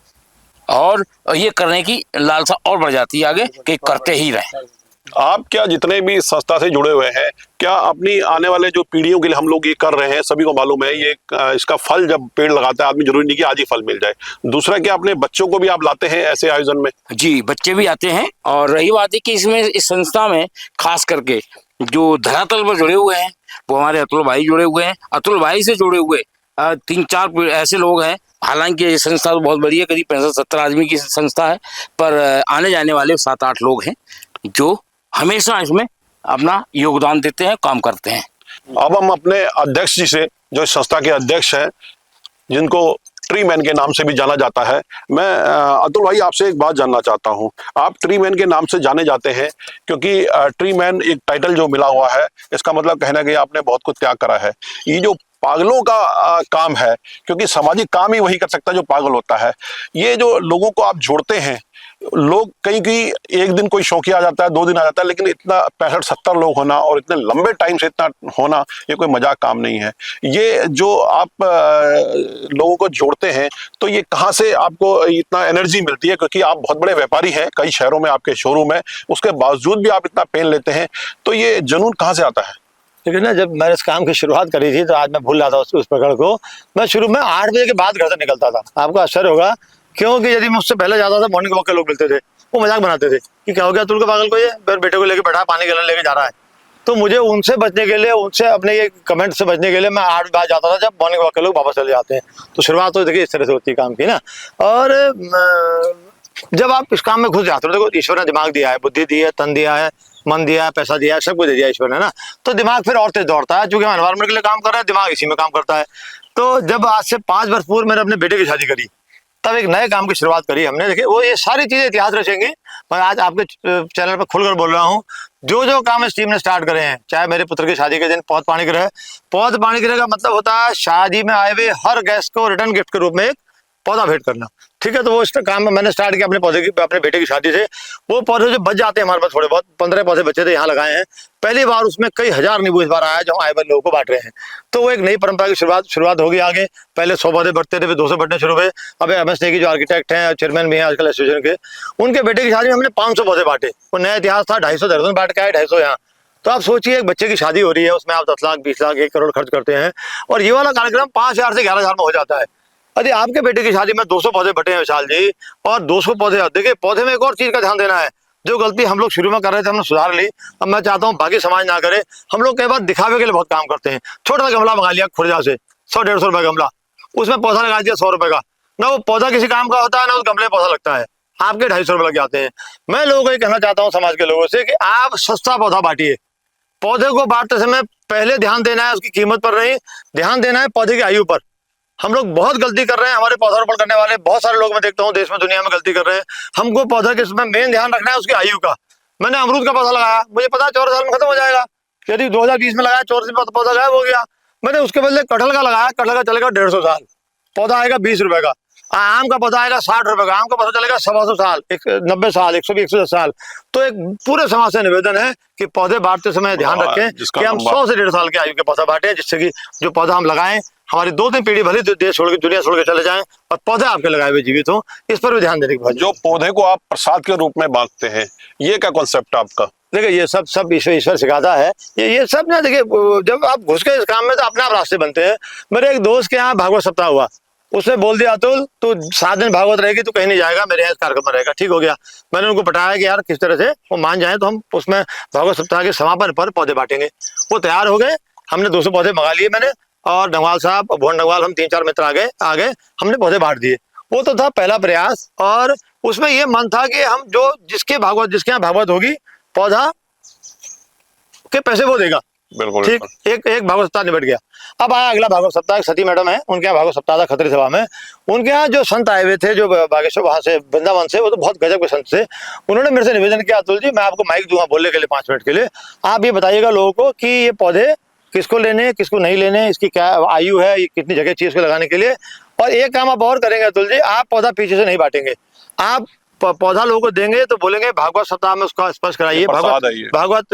और ये करने की लालसा और बढ़ जाती है आगे कि करते ही रहें। आप क्या जितने भी संस्था से जुड़े हुए हैं, क्या अपनी आने वाले जो पीढ़ियों के लिए हम लोग ये कर रहे हैं, सभी को मालूम है ये इसका फल जब पेड़ लगाता है आदमी, जरूरी नहीं कि आज ही फल मिल जाए। दूसरा, क्या अपने बच्चों को भी आप लाते हैं ऐसे आयोजन में? जी, बच्चे भी आते हैं, और रही बात है कि इसमें इस संस्था में खास करके जो धरातल पर जुड़े हुए हैं वो हमारे अतुल भाई जुड़े हुए हैं। अतुल भाई से जुड़े हुए 3-4 ऐसे लोग हैं। हालांकि ये संस्था तो बहुत बड़ी है, करीब 65-70 आदमी की संस्था है, पर आने जाने वाले 7-8 लोग हैं जो हमेशा इसमें अपना योगदान देते हैं, काम करते हैं। अब हम अपने अध्यक्ष जी से, जो इस संस्था के अध्यक्ष हैं, जिनको ट्री मैन के नाम से भी जाना जाता है, मैं अतुल भाई आपसे एक बात जानना चाहता हूं। आप ट्री मैन के नाम से जाने जाते हैं क्योंकि ट्री मैन एक टाइटल जो मिला हुआ है, इसका मतलब कहना कि आपने बहुत कुछ त्याग करा है। ये जो पागलों का काम है, क्योंकि सामाजिक काम ही वही कर सकता है जो पागल होता है। ये जो लोगों को आप जोड़ते हैं, लोग कहीं एक दिन कोई शौकिया आ जाता है, 2 दिन आ जाता है, लेकिन इतना 65-70 लोग होना और इतने लंबे टाइम से इतना होना, ये कोई मजाक काम नहीं है। ये जो आप लोगों को जोड़ते हैं, तो ये कहाँ से आपको इतना एनर्जी मिलती है? क्योंकि आप बहुत बड़े व्यापारी हैं, कई शहरों में आपके शोरूम है, उसके बावजूद भी आप इतना पेन लेते हैं, तो ये जुनून कहाँ से आता है? लेकिन ना, जब मैंने इस काम की शुरुआत करी थी तो आज मैं भूल रहा था उस प्रकरण को। मैं शुरू में 8 बजे के बाद घर से निकलता था। आपको आश्चर्य होगा, क्योंकि यदि मुझसे पहले जाता था, मॉर्निंग वॉक के लोग मिलते थे, वो मजाक बनाते थे कि क्या हो गया, तुल के पागल को ये बेटे को लेके बैठा, पानी गैलन लेके जा रहा है। तो मुझे उनसे बचने के लिए, उनसे अपने ये कमेंट से बचने के लिए मैं 8 बजे जाता था, जब मॉर्निंग वॉक के लोग वापस चले जाते हैं। तो शुरुआत तो देखिए इस तरह से होती है काम की ना। और जब आप इस काम में घुस जाते हो, देखो ईश्वर ने दिमाग दिया है, बुद्धि दी है, तन दिया है, मन दिया है, पैसा दिया है, सब कुछ दे दिया ईश्वर ने ना। तो दिमाग फिर और तेज दौड़ता है, चूंकि हम एनवायरमेंट के लिए काम कर रहे हैं, दिमाग इसी में काम करता है। तो जब आज से 5 वर्ष पूर्व मैंने अपने बेटे की शादी करी, तब एक नए काम की शुरुआत करी हमने। देखिए वो ये सारी चीजें इतिहास रचेंगी, मैं आज आपके चैनल पर खुलकर बोल रहा हूँ। जो काम इस टीम ने स्टार्ट करे हैं, चाहे मेरे पुत्र की शादी के दिन पौध पानी गिरे, पौध पानी गिरे का मतलब होता है शादी में आए हुए हर गेस्ट को रिटर्न गिफ्ट के रूप में एक पौधा भेंट करना। ठीक है, तो वो इस काम में मैंने स्टार्ट किया अपने बेटे की शादी से। वो पौधे जो बच जाते हैं हमारे पास, थोड़े बहुत 15 पौधे बचे थे, यहाँ लगाए हैं। पहली बार उसमें कई हजार नींबू इस बार आया जो आए वाले लोगों को बांट रहे हैं। तो वो एक नई परंपरा की शुरुआत होगी आगे। पहले 100 पौधे बढ़ते थे, फिर 200 बढ़ने शुरू हुए। अब MS नेगी जो आर्किटेक्ट हैं, चेयरमैन भी हैं आजकल एसोसिएशन के, उनके बेटे की शादी में हमने 500 पौधे बांटे। वो नया इतिहास था, 250 देहरादून बांट के आए, 250 यहाँ। तो आप सोचिए, एक बच्चे की शादी हो रही है, उसमें आप 10 लाख 20 लाख 1 करोड़ खर्च करते हैं, और ये वाला कार्यक्रम 5000 से 11000 में हो जाता है। अरे आपके बेटे की शादी में 200 पौधे बटे हैं विशाल जी, और 200 पौधे, देखिए पौधे में एक और चीज का ध्यान देना है। जो गलती हम लोग शुरू में कर रहे थे हमने सुधार ली, अब मैं चाहता हूँ बाकी समाज ना करे। हम लोग कई बार दिखावे के लिए बहुत काम करते हैं। छोटा सा गमला मंगा लिया खुर्जा से, 100-150 रुपए गमला, उसमें पौधा लगा दिया 100 रुपए का, ना वो पौधा किसी काम का होता है, ना उस गमले में पौधा लगता है, आपके 250 रुपए लग जाते हैं। मैं लोगों को ये कहना चाहता हूँ, समाज के लोगों से, कि आप सस्ता पौधा बांटिए। पौधे को बांटते समय पहले ध्यान देना है उसकी कीमत पर नहीं, ध्यान देना है पौधे की आयु पर। हम लोग बहुत गलती कर रहे हैं, हमारे पौधारोपण करने वाले बहुत सारे लोग मैं देखता हूँ देश में दुनिया में गलती कर रहे हैं। हमको पौधा के इसमें मेन ध्यान रखना है उसकी आयु का। मैंने अमरूद का पौधा लगाया, मुझे पता है 14 साल में खत्म हो जाएगा। यदि 2020 में लगाया, 14 में पौधा गायब हो गया। मैंने उसके बदले कटहल का लगाया, कटहल का चलेगा 150 साल। पौधा आएगा 20 रुपए का, आम का पौधा आएगा 60 रुपए का, आम का पौधा चलेगा 125 साल, 90 साल, 120, 110 साल। तो एक पूरे समाज से निवेदन है कि पौधे बांटते समय ध्यान रखें कि हम 100 से 150 साल के आयु के पौधा बांटें, जिससे कि जो पौधा हम लगाएं हमारी 2-3 पीढ़ी भले देश छोड़ के, दुनिया छोड़ के चले जाएं और पौधे आपके लगाए हुए जीवित हों, इस पर भी ध्यान देने की बात। जो पौधे को आप प्रसाद के रूप में बांटते हैं, ये क्या कॉन्सेप्ट है आपका? देखिए ये सब ईश्वर सिखाता है, ये सब ना, देखिए जब आप घुस गए इस काम में तो अपने आप रास्ते बनते हैं। मेरे एक दोस्त के यहाँ भागवत सप्ताह हुआ, उसने बोल दिया अतुल तू 7 दिन भागवत रहेगी, तू कहीं नहीं जाएगा, मेरे यहाँ कार्यक्रम में रहेगा। ठीक हो गया, मैंने उनको बताया कि यार किस तरह से वो मान जाए तो हम उसमें भागवत सप्ताह के समापन पर पौधे बांटेंगे। वो तैयार हो गए, हमने 200 पौधे मंगा लिए मैंने, और डंगवाल साहब, भुवन डंगवाल, हम 3-4 मित्र आ गए, हमने पौधे बांट दिए। वो तो था पहला प्रयास, और उसमें ये मन था कि हम जो जिसके यहाँ भागवत होगी, पौधा के पैसे वो देगा। बिल्कुल ठीक, एक भागवत सप्ताह निबट गया। अब आया अगला भागवत सप्ताह, एक सती मैडम है, उनके यहाँ भागवत सप्ताह था खतरी सभा में। उनके यहाँ जो संत आए हुए थे, जो बागेश्वर वहां से वृंदावन से, वो तो बहुत गजब के संत थे। उन्होंने मेरे से निवेदन किया, अतुल जी मैं आपको माइक दूंगा बोलने के लिए 5 मिनट के लिए, आप ये बताइएगा लोगों को कि ये पौधे किसको लेने, किसको नहीं लेने, इसकी क्या आयु है, ये कितनी जगह चाहिए इसको लगाने के लिए। और एक काम आप और करेंगे अतुल जी, आप पौधा पीछे से नहीं बांटेंगे, आप पौधा लोगों को देंगे तो बोलेंगे भागवत सप्ताह में उसका स्पर्श कराइए, भागवत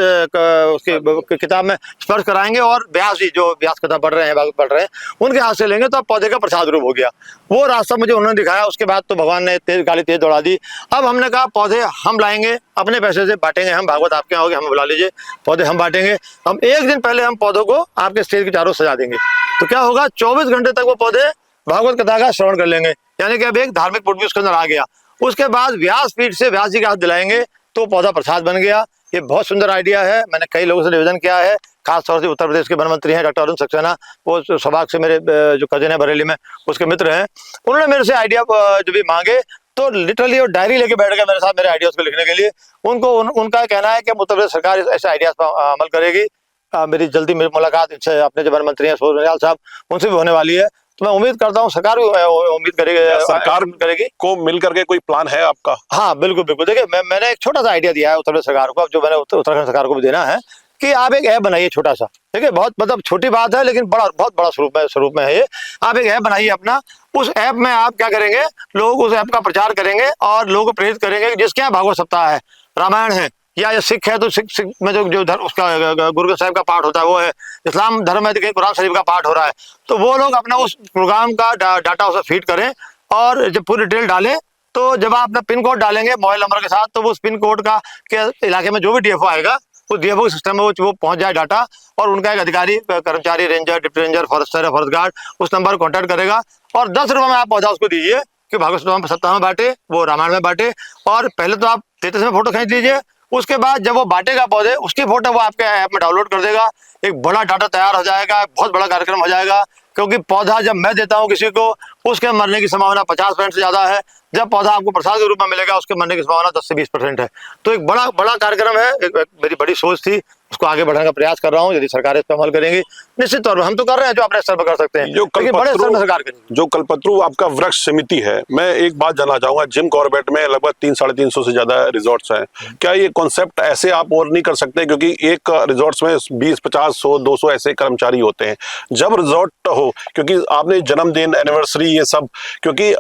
उसकी किताब में स्पर्श कराएंगे, और व्यास जी जो व्यास कथा पढ़ रहे हैं, भागवत पढ़ रहे हैं, उनके हाथ से लेंगे तो पौधे का प्रसाद रूप हो गया। वो रास्ता मुझे उन्होंने दिखाया, उसके बाद तो भगवान ने गाली तेज दौड़ा दी। अब हमने कहा पौधे हम लाएंगे, अपने पैसे से बांटेंगे, हम भागवत आपके यहाँ होगी, हमें बुला लीजिए, पौधे हम बांटेंगे। हम 1 दिन पहले हम पौधों को आपके स्टेज के चारों सजा देंगे, तो क्या होगा 24 घंटे तक वो पौधे भागवत कथा का श्रवण कर लेंगे, यानी कि अब एक धार्मिक पुट भी उसके अंदर आ गया। उसके बाद व्यास पीठ से व्यास जी का हाथ दिलाएंगे तो पौधा प्रसाद बन गया। ये बहुत सुंदर आइडिया है, मैंने कई लोगों से निवेदन किया है, खासतौर से उत्तर प्रदेश के वन मंत्री हैं डॉक्टर अरुण सक्सेना, वो सौभाग्य से मेरे जो कजिन है बरेली में, उसके मित्र हैं, उन्होंने मेरे से आइडिया जो भी मांगे तो लिटरली वो डायरी लेके बैठ गए मेरे साथ मेरे आइडियाज को लिखने के लिए। उनका कहना है कि उत्तर प्रदेश सरकार ऐसे आइडियाज पर अमल करेगी। मेरी जल्दी मेरी मुलाकात इनसे, अपने जो वन मंत्री हैं सोनियाल साहब, उनसे भी होने वाली है, तो मैं उम्मीद करता हूँ सरकार भी उम्मीद करेगी, सरकार करेगी को मिल करके कोई प्लान है आपका? हाँ बिल्कुल बिल्कुल। देखिए मैंने एक छोटा सा आइडिया दिया है उत्तर प्रदेश सरकार को, अब जो मैंने उत्तराखंड सरकार को भी देना है कि आप एक ऐप बनाइए छोटा सा, ठीक है, बहुत मतलब छोटी बात है लेकिन बहुत बड़ा स्वरूप में है ये। आप एक ऐप बनाइए अपना, उस ऐप में आप क्या करेंगे, लोग उस ऐप का प्रचार करेंगे और लोगों को प्रेरित करेंगे कि जिसके यहाँ भागवत सप्ताह है, रामायण है, या सिख है तो सिख में जो धर्म उसका गुरु साहिब का पाठ होता है वो है, इस्लाम धर्म है तो कहीं कुरान शरीफ का पाठ हो रहा है, तो वो लोग अपना उस प्रोग्राम का डाटा उसे फीड करें और जब पूरी डिटेल डालें, तो जब आप अपना पिन कोड डालेंगे मोबाइल नंबर के साथ, तो वो उस पिन कोड का के इलाके में जो भी डीएफओ आएगा उस डीएफओ सिस्टम में वो पहुंच जाए डाटा, और उनका एक अधिकारी, कर्मचारी, रेंजर, डिप्टी रेंजर, फॉरेस्टर या फॉरेस्ट गार्ड उस नंबर को कॉन्टैक्ट करेगा, और 10 रुपये में आप पौधा उसको दीजिए कि भागवत सप्ताह में बांटे, वो रामायण में बांटे। और पहले तो आप 33 में फोटो खींच लीजिए, उसके बाद जब वो बांटेगा पौधे, उसकी फोटो वो आपके ऐप में डाउनलोड कर देगा, एक बड़ा डाटा तैयार हो जाएगा, बहुत बड़ा कार्यक्रम हो जाएगा। क्योंकि पौधा जब मैं देता हूँ किसी को, उसके मरने की संभावना 50% से ज्यादा है, जब पौधा आपको प्रसाद के रूप में मिलेगा उसके मरने की संभावना 10 से 20% है। तो एक बड़ा कार्यक्रम है, एक मेरी बड़ी सोच थी, उसको आगे बढ़ाने का प्रयास कर रहा हूँ। यदि सरकार इस पर अमल करेंगी, निश्चित तौर पर हम तो कर रहे हैं जो अपने स्तर पर कर सकते हैं, लेकिन बड़े स्तर पर सरकार करेगी। जो कल्पतरू आपका वृक्ष समिति है, मैं एक बात जानना चाहूंगा, जिम कॉर्बेट में लगभग 300-350 से ज्यादा रिजॉर्ट्स हैं, क्या ये कॉन्सेप्ट ऐसे आप और नहीं कर सकते? क्योंकि एक रिजॉर्ट्स में 20, 50, 100, 200 ऐसे कर्मचारी होते हैं। जब रिजॉर्ट हो, क्योंकि आपने जन्मदिन, एनिवर्सरी, ये सब, क्योंकि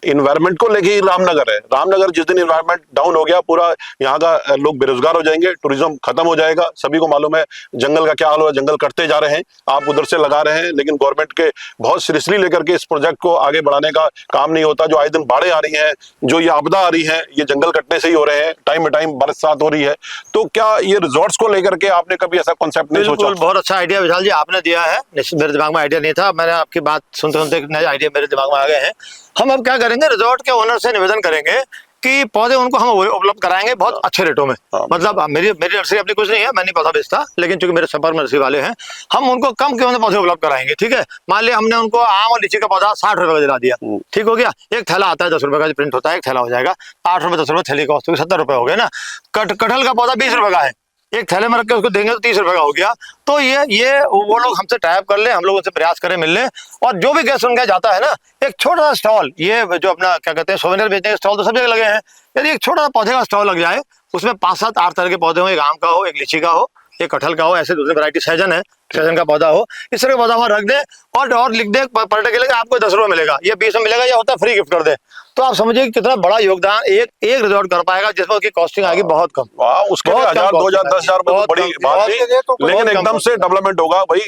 इन्वायरमेंट को लेके ही रामनगर है, रामनगर जिस दिन इन्वायरमेंट डाउन हो गया, पूरा यहाँ का लोग बेरोजगार हो जाएंगे, टूरिज्म खत्म हो जाएगा। सभी को मालूम है जंगल का क्या हाल हो, जंगल कटते जा रहे हैं, आप उधर से लगा रहे हैं, लेकिन गवर्नमेंट के बहुत सीरियसली लेकर के इस प्रोजेक्ट को आगे बढ़ाने का काम नहीं होता। जो आए दिन बाढ़ें आ रही हैं, जो ये आपदा आ रही है, ये जंगल कटने से ही हो रहे हैं, टाइम टाइम बरसात हो रही है। तो क्या ये रिजॉर्ट्स को लेकर के आपने कभी ऐसा कॉन्सेप्ट नहीं सोचा? बहुत अच्छा आइडिया विशाल जी आपने दिया है, निश्चित मेरे दिमाग में आइडिया नहीं था, मैंने आपकी बात सुनते सुनते नए आइडिया मेरे दिमाग में आ गए हैं। हम अब क्या करेंगे, रिजॉर्ट के ओनर से निवेदन करेंगे कि पौधे उनको हम उपलब्ध कराएंगे बहुत अच्छे रेटों में। मतलब मेरी नर्सरी अपनी कुछ नहीं है, मैं नहीं पौधा बेचता, लेकिन चूंकि मेरे संपर्क में नर्सरी वाले हैं, हम उनको कम कीमत में पौधे उपलब्ध कराएंगे। ठीक है, मान लिया हमने उनको आम और लीची का पौधा 60 रुपए का दिला दिया, ठीक हो गया। एक थैला आता है 10 रुपए का, जो प्रिंट होता है, एक थैला हो जाएगा 8 रुपए, 10 रुपए थैले का, 70 रुपए हो गए ना। कटहल का पौधा 20 रुपए का है, एक थैले में रख के उसको देंगे तो 30 रुपए का हो गया। तो ये वो लोग हमसे टाइप कर ले, हम लोग उनसे प्रयास करें मिलने, और जो भी गेस्ट उनका जाता है ना, एक छोटा सा स्टॉल, ये जो अपना क्या कहते हैं सोवेनियर बेचने के स्टॉल तो सब जगह लगे हैं, यदि एक छोटा सा पौधे का स्टॉल लग जाए, उसमें 5, 7, 8 तरह के पौधे हो, एक आम का हो, एक लीची का हो, एक कटहल का हो, ऐसे दूसरी वैरायटी, सहजन है, सहजन का पौधा हो, इस तरह का पौधा वहाँ रख दें और लिख दें पर्यटक के लिए आपको 10 रुपये मिलेगा, ये 20 में मिलेगा, या होता है फ्री गिफ्ट कर दे। तो आप समझिए कि कितना बड़ा योगदान एक रिजॉर्ट कर पाएगा, जिसमें उसकी कॉस्टिंग आएगी बहुत कम। वाह, उसके लिए 1000 2000 10,000 रुपए तो बड़ी बात नहीं, लेकिन एकदम से डेवलपमेंट होगा भाई,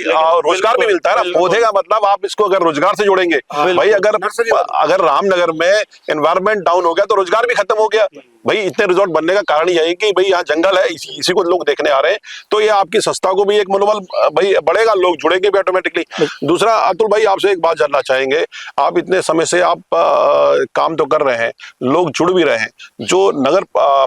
रोजगार भी मिलता है ना। पौधे का मतलब आप इसको अगर रोजगार से जोड़ेंगे भाई, अगर रामनगर में एनवायरमेंट डाउन हो गया तो रोजगार भी खत्म हो गया भाई। इतने रिजॉर्ट बनने का कारण यही कि भाई यहाँ जंगल है, इसी को लोग देखने आ रहे हैं, तो ये आपकी संस्था को भी एक मनोबल भाई बढ़ेगा, लोग जुड़ेंगे भी ऑटोमेटिकली। दूसरा अतुल भाई, आपसे एक बात जानना चाहेंगे, आप इतने समय से आप काम तो कर रहे हैं, लोग जुड़ भी रहे हैं, जो नगर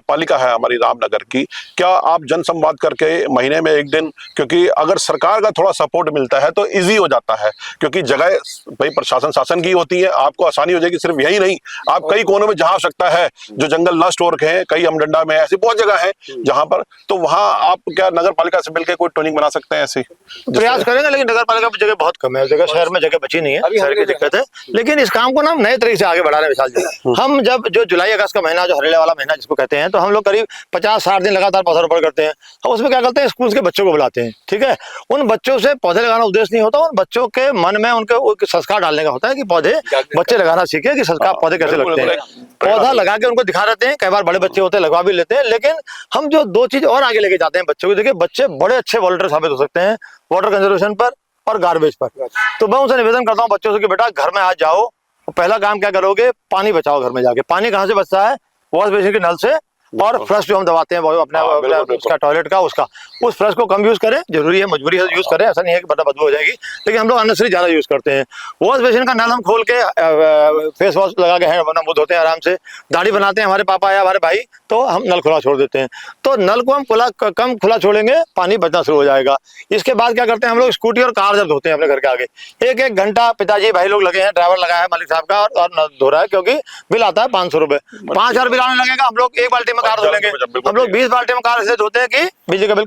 पालिका है हमारी रामनगर की, क्या आप जन संवाद करके महीने में एक दिन, क्योंकि अगर सरकार का थोड़ा सपोर्ट मिलता है तो इजी हो जाता है, क्योंकि जगह भाई प्रशासन शासन की होती है, आपको आसानी हो जाएगी। सिर्फ यही नहीं, आप कई कोनों में जहाँ आवश्यकता है, जो जंगल नष्ट हो रखे हैं, कई अमडंडा में ऐसी बहुत जगह है जहां पर, तो वहां आप क्या नगर पालिका से मिलकर कोई टूनिंग बना सकते हैं? ऐसे प्रयास करेंगे, लेकिन नगर पालिका में जगह बहुत कम है, जगह शहर में जगह बची नहीं है, शहर की दिक्कत है। लेकिन इस काम को ना हम नए तरीके से आगे बढ़ा रहे हैं। विशाल जी, हम जब जो जुलाई अगस्त का महीना, जो हरेले वाला महीना जिसको कहते हैं, तो हम लोग करीब 50-60 दिन लगातार पौधारोपण करते हैं। हम उसमें क्या करते हैं, स्कूल के बच्चों को बुलाते हैं, ठीक है। उन बच्चों से पौधे लगाना उद्देश्य नहीं होता, उन बच्चों के मन में उनके संस्कार डालने का होता है कि पौधे बच्चे लगाना सीखे, कि संस्कार पौधे कैसे लगते हैं। पौधा लगा के उनको दिखा देते हैं, कई बार बड़े बच्चे होते हैं लगवा भी लेते हैं, लेकिन हम जो 2 चीज और आगे लेके जाते हैं बच्चों को, देखिए बच्चे बड़े अच्छे वॉलंटियर साबित हो सकते हैं वाटर कंजर्वेशन पर और गार्बेज पर। तो मैं उनसे निवेदन करता हूँ बच्चों से कि बेटा घर में आज जाओ, पहला काम क्या करोगे, पानी बचाओ घर में जाके। पानी कहाँ से बचता है, वॉश बेसिन के नल से, और फ्लश जो हम दबाते हैं वो अपना उसका टॉयलेट का, उसका उस फ्लश को कम यूज करें, जरूरी है, मजबूरी है यूज करें, ऐसा नहीं है कि बड़ा बदबू हो जाएगी, लेकिन हम लोग अननेसेसरी ज्यादा यूज करते हैं। वॉश बेसिन का नल हम खोल के फेस वॉश लगा के हैं अपना मुंह धोते हैं आराम से, दाढ़ी बनाते हैं हमारे पापा या हमारे भाई, तो हम नल खुला छोड़ देते हैं। तो नल को हम कम खुला छोड़ेंगे, पानी बचना शुरू हो जाएगा। इसके बाद क्या करते हैं, हम लोग स्कूटी और कार जब धोते हैं अपने घर के आगे, 1-1 घंटा पिताजी भाई लोग लगे हैं, ड्राइवर लगा है मालिक साहब का, और नल धो रहा है, क्योंकि बिल आता है 500 रुपए, 5000 बिल आने लगेगा। हम लोग 1 बाल्टी में कार धो लेंगे, हम लोग 20 बाल्टी में कार ऐसे धोते हैं कि बिजली का बिल,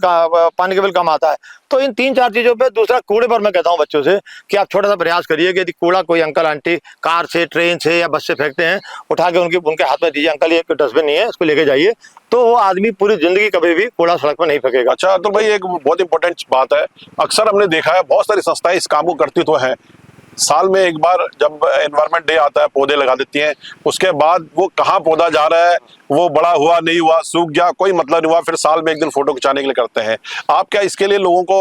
पानी का बिल कम आता है। तो इन 3-4 चीजों पे, दूसरा कूड़े पर मैं कहता हूँ बच्चों से कि आप छोटा सा प्रयास करिए कि यदि कूड़ा कोई अंकल आंटी कार से, ट्रेन से या बस से फेंकते हैं, उठा के उनके हाथ में दीजिए, अंकल ये डस्टबिन नहीं है, इसको लेके जाइए, तो वो आदमी पूरी जिंदगी कभी भी कूड़ा सड़क पर नहीं फेंकेगा। अच्छा अतुल भाई, एक बहुत इंपॉर्टेंट बात है, अक्सर हमने देखा है बहुत सारी संस्थाएं इस काम को करती तो हैं, साल में एक बार जब एनवायरनमेंट डे आता है पौधे लगा देती हैं, उसके बाद वो कहाँ पौधा जा रहा है, वो बड़ा हुआ नहीं हुआ, सूख गया, कोई मतलब नहीं हुआ, फिर साल में एक दिन फोटो खिंचाने के लिए करते हैं। आप क्या इसके लिए लोगों को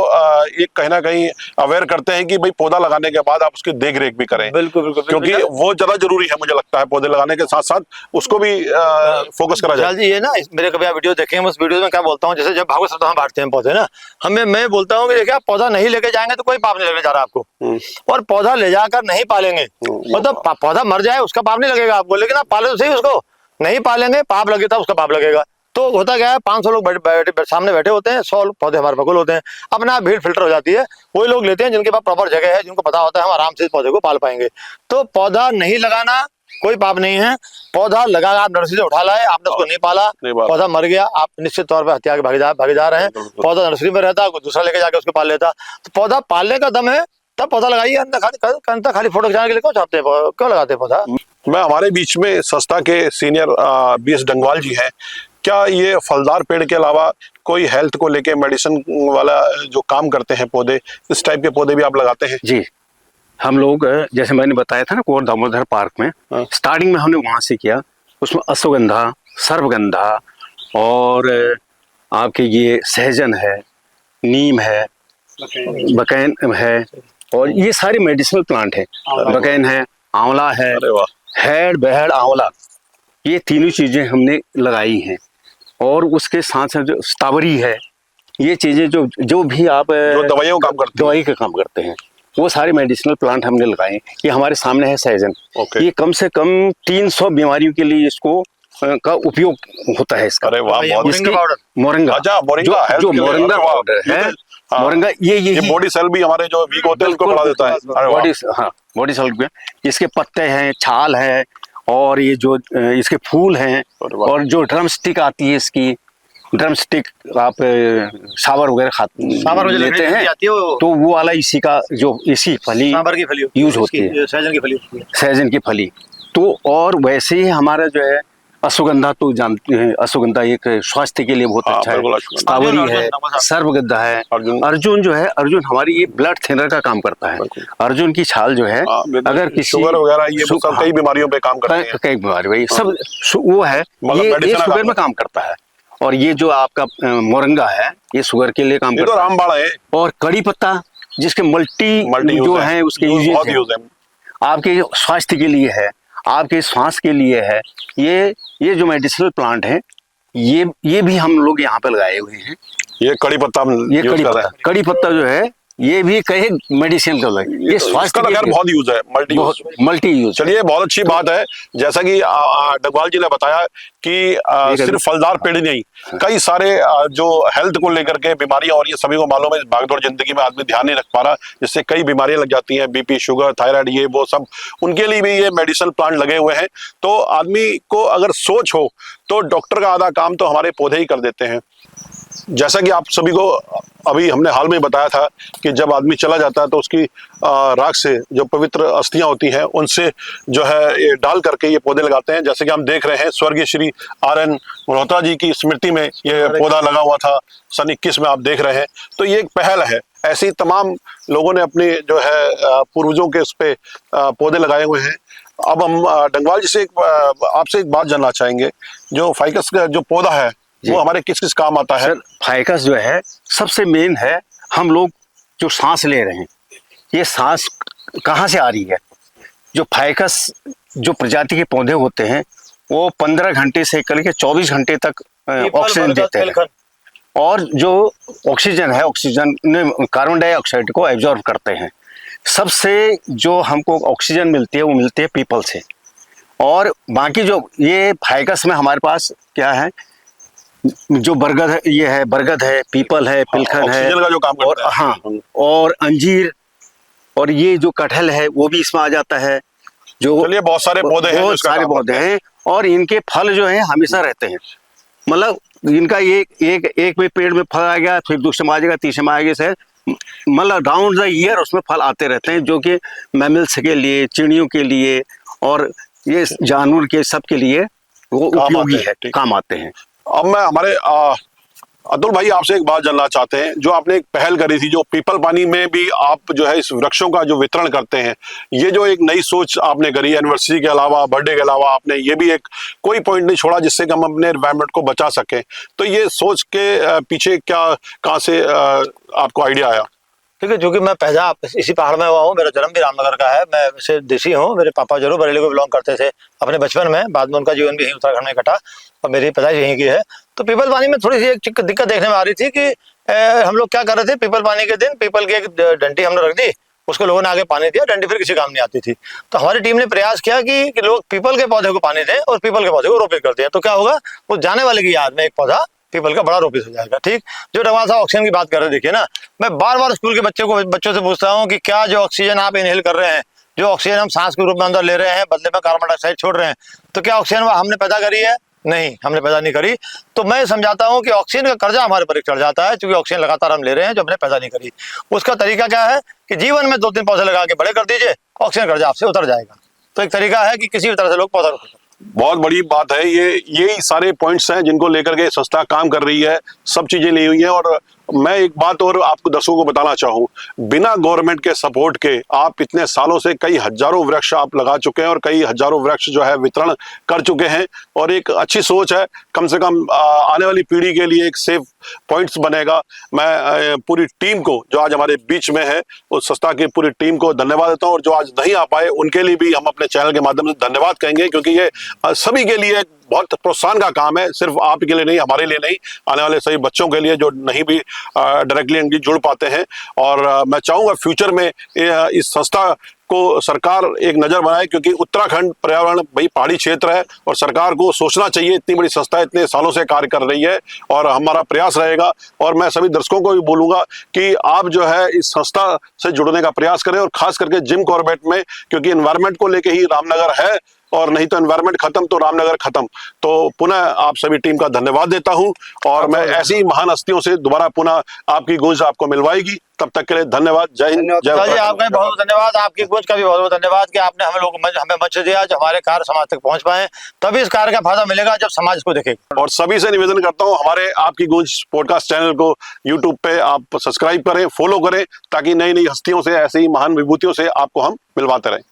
एक कहीं ना कहीं अवेयर करते हैं कि भाई पौधा लगाने के बाद आप उसकी देख रेख भी करें? बिल्कुल बिल्कुल, क्योंकि वो ज्यादा जरूरी है, मुझे लगता है पौधे लगाने के साथ साथ उसको भी फोकस करा जाए। जी, ये ना मेरे कभी आप वीडियो देखें, उस वीडियो में क्या बोलता हूँ, जैसे जब भागवत सप्ताह बांटते हैं पौधे ना, मैं बोलता हूँ कि देखिए आप पौधा नहीं लेके जाएंगे तो कोई पाप नहीं लगने जा रहा आपको, और पौधा ले जाकर नहीं पालेंगे, मतलब पौधा मर जाए उसका पाप नहीं लगेगा आपको, लेकिन आप पाले तो सही उसको, नहीं पालेंगे पाप लगेगा, उसका पाप लगेगा। तो होता क्या है, 500 लोग सामने बैठे होते हैं, 100 पौधे हमारे बगल होते हैं, अपना भीड़ फिल्टर हो जाती है, वही लोग लेते हैं जिनके पास प्रॉपर जगह है, जिनको पता होता है हम आराम से इस पौधे को पाल पाएंगे। तो पौधा नहीं लगाना कोई पाप नहीं है, पौधा लगा आप नर्सरी से उठा लाए, आपने उसको नहीं पाला, पौधा मर गया, आप निश्चित तौर पर हत्या के भागीदार हैं। पौधा नर्सरी में रहता, कोई दूसरा लेके जाके उसको पाल लेता। तो पौधा पालने का दम है तब पौधा लगाइए, अंदर खाली फोटो खिंचाने के लिए क्यों चाहते हैं, क्यों लगाते हैं पौधा? मैं हमारे बीच में संस्था के सीनियर BS डंगवाल जी हैं, क्या ये फलदार पेड़ के अलावा कोई हेल्थ को लेके मेडिसिन वाला जो काम करते हैं पौधे, इस टाइप के पौधे भी आप लगाते हैं? जी, हम लोग जैसे मैंने बताया था ना कुंवर दामोदर पार्क में, स्टार्टिंग में हमने वहाँ से किया, उसमें अश्वगंधा, सर्वगंधा और आपके ये सहजन है, नीम है, बकैन है, और ये सारे मेडिसिनल प्लांट है, बकैन है, आंवला है, हेड़ बहेड़ आंवला, ये तीनों चीजें हमने लगाई हैं। और उसके साथ साथ जो स्ट्रॉबेरी है, ये चीजें जो भी आप जो दवाइयों का काम करते हैं, दवाई का काम करते हैं, वो सारे मेडिसिनल प्लांट हमने लगाए हैं। ये हमारे सामने है सहजन, ये कम से कम 300 बीमारियों के लिए इसको का उपयोग होता है इसका। अरे वाह, मोरिंगा, जो मोरिंगा पाउडर है, मोरिंगा ये बॉडी सेल भी हमारे जो वीक होते हैं उसको बढ़ा देता है। बॉडी सेल पे इसके पत्ते हैं, छाल है, और ये जो इसके फूल हैं, और जो ड्रम स्टिक आती है, इसकी ड्रम स्टिक आप सावर वगैरह लेते हैं, तो वो वाला इसी का जो इसी फली यूज होती है, सहजन की फली। तो और वैसे ही हमारा जो है अश्वगंधा तो जानते हैं, अश्वगंधा एक स्वास्थ्य के लिए बहुत हाँ, अच्छा बिल्कुल है। अश्वगंधा। स्ट्रॉबेरी है, सर्वगंधा है। अर्जुन जो है, अर्जुन हमारी ये ब्लड थिनर का काम करता है। अर्जुन की छाल जो है, हाँ, अगर किसी शुगर वगैरह ये सब हाँ, कई बीमारियों पे काम करते हैं। कई बीमारी भाई सब वो है, मतलब ये medicine का शुगर काम में काम करता है। और ये जो आपका मोरंगा है, ये शुगर के लिए काम ये तो करता है। रामबाण है। और कड़ी पत्ता, जिसके मल्टी यूज जो है उसके बहुत यूज यूज है। आपके स्वास्थ्य के लिए है, आपके श्वास के लिए है। ये जो मेडिसिनल प्लांट है, ये भी हम लोग यहाँ पे लगाए हुए हैं। ये कड़ी पत्ता हम ये यूज कर रहे हैं। कड़ी पत्ता जो है, ये भी कहे मेडिसिन का लगे, ये तो स्वास्थ्य इसका तो खैर बहुत यूज है, मल्टी यूज। चलिए, बहुत अच्छी बात है। जैसा कि डगवाल जी ने बताया कि सिर्फ फलदार पेड़ ही नहीं, कई सारे जो हेल्थ को लेकर के बीमारियां और ये सभी को मालूम है, भागदौड़ जिंदगी में आदमी ध्यान नहीं रख पा रहा, जिससे कई बीमारियां लग जाती हैं, बीपी, शुगर, थायराइड, ये वो सब, उनके लिए भी ये मेडिसिनल प्लांट लगे हुए हैं। तो आदमी को अगर सोच हो तो डॉक्टर का आधा काम तो हमारे पौधे ही कर देते हैं। जैसा कि आप सभी को अभी हमने हाल में बताया था कि जब आदमी चला जाता है तो उसकी राख से जो पवित्र अस्थियां होती हैं, उनसे जो है ये डाल करके ये पौधे लगाते हैं। जैसे कि हम देख रहे हैं, स्वर्गीय श्री RN मल्होत्रा जी की स्मृति में ये पौधा लगा हुआ था सन 21 में, आप देख रहे हैं। तो ये एक पहल है। ऐसी तमाम लोगों ने अपने जो है पूर्वजों के उस पे पौधे लगाए हुए हैं। अब हम डंगवाल जी से आपसे एक बात जानना चाहेंगे, जो फाइकस का जो पौधा है वो हमारे किस किस काम आता है? सर, फाइकस जो है सबसे मेन है, हम लोग जो सांस ले रहे हैं, ये सांस कहाँ से आ रही है? जो फाइकस जो प्रजाति के पौधे होते हैं, वो 15 घंटे से लेकर 24 घंटे तक ऑक्सीजन देते हैं। और जो ऑक्सीजन है, ऑक्सीजन ने कार्बन डाइऑक्साइड को एब्जॉर्ब करते हैं। सबसे जो हमको ऑक्सीजन मिलती है वो मिलती है पीपल से। और बाकी जो ये फाइकस में हमारे पास क्या है, जो बरगद है, ये है बरगद है, पीपल है, पिलखन है, ऑक्सीजन का जो काम और करता है। हाँ, और अंजीर, और ये जो कटहल है वो भी इसमें आ जाता है। जो चलिए, बहुत सारे पौधे हैं जो बहुत इसका सारे काम पौधे करते हैं। हैं, और इनके फल जो है हमेशा रहते हैं। मतलब इनका एक में पेड़ में फल आ गया, फिर दूसरे में आ जाएगा, तीसरे में आ गया, से मतलब राउंड द ईयर उसमें फल आते रहते हैं, जो कि मैमल्स के लिए, चिड़ियों के लिए और ये जानवर के सब के लिए वो उपयोगी है, काम आते हैं। अब मैं हमारे अतुल भाई आपसे एक बात जानना चाहते हैं। जो आपने एक पहल करी थी, जो पीपल पानी में भी आप जो है इस वृक्षों का जो वितरण करते हैं, ये जो एक नई सोच आपने करी, एनिवर्सरी के अलावा, बर्थडे के अलावा, आपने ये भी एक कोई पॉइंट नहीं छोड़ा जिससे कि हम अपने एनवायरनमेंट को बचा सकें। तो ये सोच के पीछे कहाँ से आपको आइडिया आया? ठीक है, जो कि मैं पैदा इसी पहाड़ में हुआ हूँ, मेरा जन्म भी रामनगर का है। मैं वैसे देसी हूँ। मेरे पापा जरूर बरेली को बिलोंग करते थे अपने बचपन में, बाद में उनका जीवन भी यहीं उत्तराखंड में कटा और मेरी पैदाइश यहीं की है। तो पीपल पानी में थोड़ी सी एक दिक्कत देखने में आ रही थी कि हम लोग क्या कर रहे थे, पीपल पानी के दिन पीपल की एक डंडी हमने रख दी, उसको लोगों ने आगे पानी दिया, डंडी फिर किसी काम नहीं आती थी। तो हमारी टीम ने प्रयास किया कि लोग पीपल के पौधे को पानी दें और पीपल के पौधे को रोपित करते हैं। तो क्या होगा, वो जाने वाले की याद में एक पौधा पीपल का बड़ा रोपित हो जाएगा। ठीक, जो डगवाल साहब ऑक्सीजन की बात कर रहे हैं, देखिए ना, मैं बार बार स्कूल के बच्चों से पूछता हूँ कि क्या जो ऑक्सीजन आप इनहेल कर रहे हैं, जो ऑक्सीजन हम सांस के रूप में अंदर ले रहे हैं, बदले में कार्बन डाइऑक्साइड छोड़ रहे हैं, तो क्या ऑक्सीजन हमने पैदा करी है? नहीं, हमने पैदा नहीं करी। तो मैं समझाता हूँ कि ऑक्सीजन का कर्जा हमारे पर चढ़ जाता है, क्योंकि ऑक्सीजन लगातार हम ले रहे हैं जो हमने पैदा नहीं करी। उसका तरीका क्या है कि जीवन में 2-3 पौधे लगा के बड़े कर दीजिए, ऑक्सीजन कर्जा आपसे उतर जाएगा। तो एक तरीका है कि किसी भी तरह से लोग पौधा रोपें। बहुत बड़ी बात है। यही सारे पॉइंट्स हैं जिनको लेकर के संस्था काम कर रही है, सब चीजें ली हुई हैं। और मैं एक बात और आपको दर्शकों को बताना चाहूँ, बिना गवर्नमेंट के सपोर्ट के आप इतने सालों से कई हजारों वृक्ष आप लगा चुके हैं और कई हजारों वृक्ष जो है वितरण कर चुके हैं। और एक अच्छी सोच है, कम से कम आने वाली पीढ़ी के लिए एक सेफ पॉइंट्स बनेगा। मैं पूरी टीम को जो आज हमारे बीच में है, उस संस्था की पूरी टीम को धन्यवाद देता हूँ। और जो आज नहीं आ पाए उनके लिए भी हम अपने चैनल के माध्यम से धन्यवाद कहेंगे, क्योंकि ये सभी के लिए बहुत प्रोत्साहन का काम है, सिर्फ आप के लिए नहीं, हमारे लिए नहीं, आने वाले सभी बच्चों के लिए जो नहीं भी डायरेक्टली जुड़ पाते हैं। और मैं चाहूँगा फ्यूचर में इस संस्था को सरकार एक नज़र बनाए, क्योंकि उत्तराखंड पर्यावरण भाई पहाड़ी क्षेत्र है और सरकार को सोचना चाहिए। इतनी बड़ी संस्था इतने सालों से कार्य कर रही है और हमारा प्रयास रहेगा। और मैं सभी दर्शकों को भी बोलूँगा कि आप जो है इस संस्था से जुड़ने का प्रयास करें, और खास करके जिम कॉर्बेट में, क्योंकि एनवायरनमेंट को लेके ही रामनगर है और नहीं तो एनवायरनमेंट खत्म तो रामनगर खत्म। तो पुनः आप सभी टीम का धन्यवाद देता हूं और मैं ऐसी ही महान हस्तियों से दोबारा पुनः आपकी गूंज आपको मिलवाएगी। तब तक के लिए धन्यवाद। जय हिंद, जय विशाल जी, भारत। आपका भी बहुत बहुत धन्यवाद। आपकी कोच का भी बहुत बहुत धन्यवाद कि आपने हमें मंच दिया जो हमारे कार्य समाज तक पहुंच पाए। तभी इस कार्य का फायदा मिलेगा जब समाज इसको देखेगा। और सभी से निवेदन करता हूं हमारे आपकी गूंज पॉडकास्ट चैनल को यूट्यूब पे आप सब्सक्राइब करें, फॉलो करें, ताकि नई नई हस्तियों से, ऐसी ही महान विभूतियों से आपको हम मिलवाते रहें।